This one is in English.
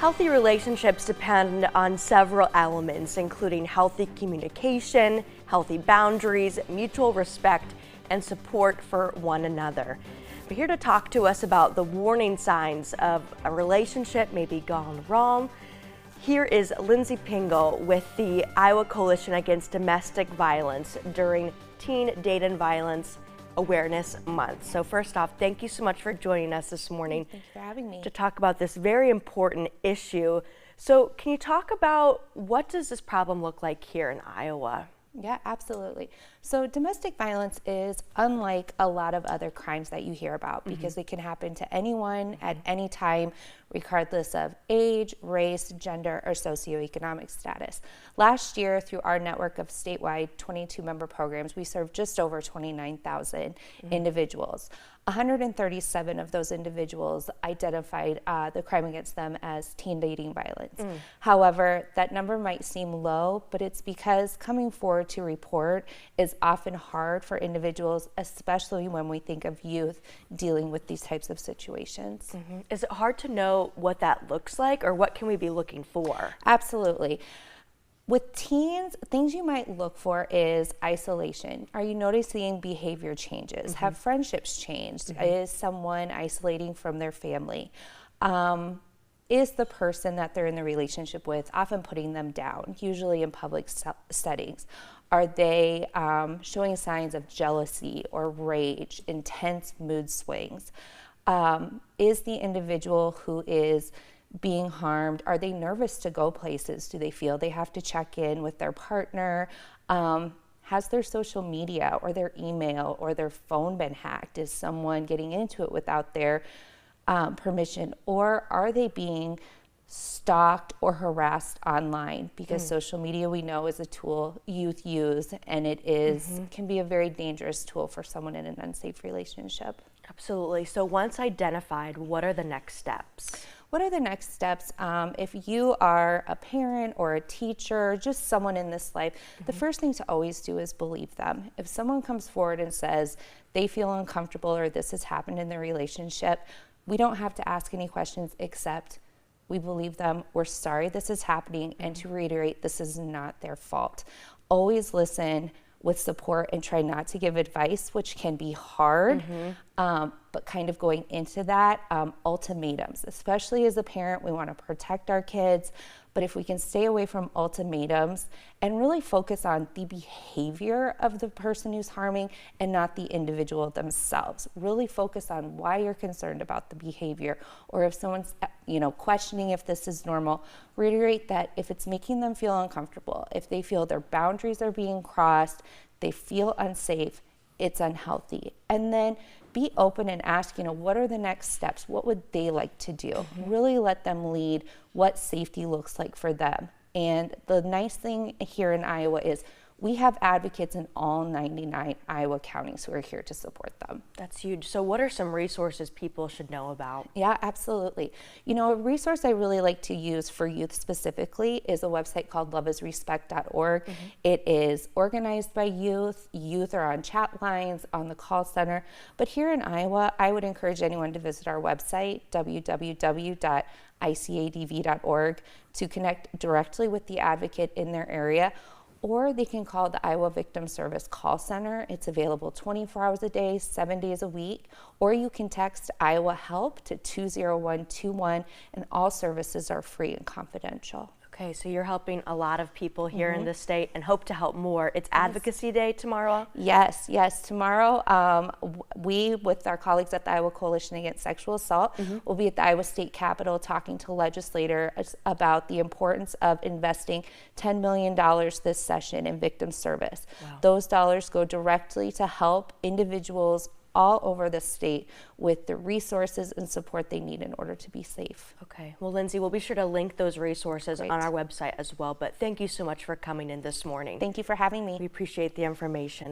Healthy relationships depend on several elements, including healthy communication, healthy boundaries, mutual respect, and support for one another. But here to talk to us about the warning signs of a relationship may be gone wrong, here is Lindsay Pingle with the Iowa Coalition Against Domestic Violence during Teen Date and Violence Awareness Month. So first off, thank you so much for joining us this morning. Thanks for having me. To talk about this very important issue. So can you talk about what does this problem look like here in Iowa? Yeah, absolutely. So domestic violence is unlike a lot of other crimes that you hear about because it can happen to anyone at any time, regardless of age, race, gender, or socioeconomic status. Last year, through our network of statewide 22-member programs, we served just over 29,000 individuals. 137 of those individuals identified the crime against them as teen dating violence. However, that number might seem low, but it's because coming forward to report is often hard for individuals, especially when we think of youth dealing with these types of situations. Is it hard to know what that looks like, or what can we be looking for? Absolutely. With teens, things you might look for is isolation. Are you noticing behavior changes? Have friendships changed? Is someone isolating from their family? Is the person that they're in the relationship with often putting them down, usually in public settings? Are they showing signs of jealousy or rage, intense mood swings? Is the individual who is being harmed, are they nervous to go places? Do they feel they have to check in with their partner? Has their social media or their email or their phone been hacked? Is someone getting into it without their permission? Or are they being stalked or harassed online? Because social media, we know, is a tool youth use, and it is can be a very dangerous tool for someone in an unsafe relationship. Absolutely. So once identified, what are the next steps? What are the next steps? If you are a parent or a teacher, just someone in this life, the first thing to always do is believe them. If someone comes forward and says they feel uncomfortable or this has happened in their relationship, we don't have to ask any questions except we believe them, we're sorry this is happening, and to reiterate, this is not their fault. Always listen with support and try not to give advice, which can be hard, but kind of going into that, ultimatums, especially as a parent, we want to protect our kids, but if we can stay away from ultimatums and really focus on the behavior of the person who's harming and not the individual themselves, really focus on why you're concerned about the behavior, or if someone's questioning if this is normal, reiterate that if it's making them feel uncomfortable, if they feel their boundaries are being crossed, they feel unsafe, it's unhealthy. And then be open and ask, what are the next steps? What would they like to do? Really let them lead what safety looks like for them. And the nice thing here in Iowa is we have advocates in all 99 Iowa counties who are here to support them. That's huge. So what are some resources people should know about? Yeah, absolutely. A resource I really like to use for youth specifically is a website called loveisrespect.org. It is organized by youth. Youth are on chat lines, on the call center. But here in Iowa, I would encourage anyone to visit our website, www.icadv.org, to connect directly with the advocate in their area. Or they can call the Iowa Victim Service Call Center. It's available 24 hours a day, 7 days a week. Or you can text Iowa Help to 20121, and all services are free and confidential. Okay, so you're helping a lot of people here in the state and hope to help more. It's Advocacy Day tomorrow? Yes. Tomorrow, we, with our colleagues at the Iowa Coalition Against Sexual Assault, will be at the Iowa State Capitol talking to legislators about the importance of investing $10 million this session in victim service. Wow. Those dollars go directly to help individuals all over the state with the resources and support they need in order to be safe. Okay. Well, Lindsay, we'll be sure to link those resources Great. on our website as well. But thank you so much for coming in this morning. Thank you for having me. We appreciate the information.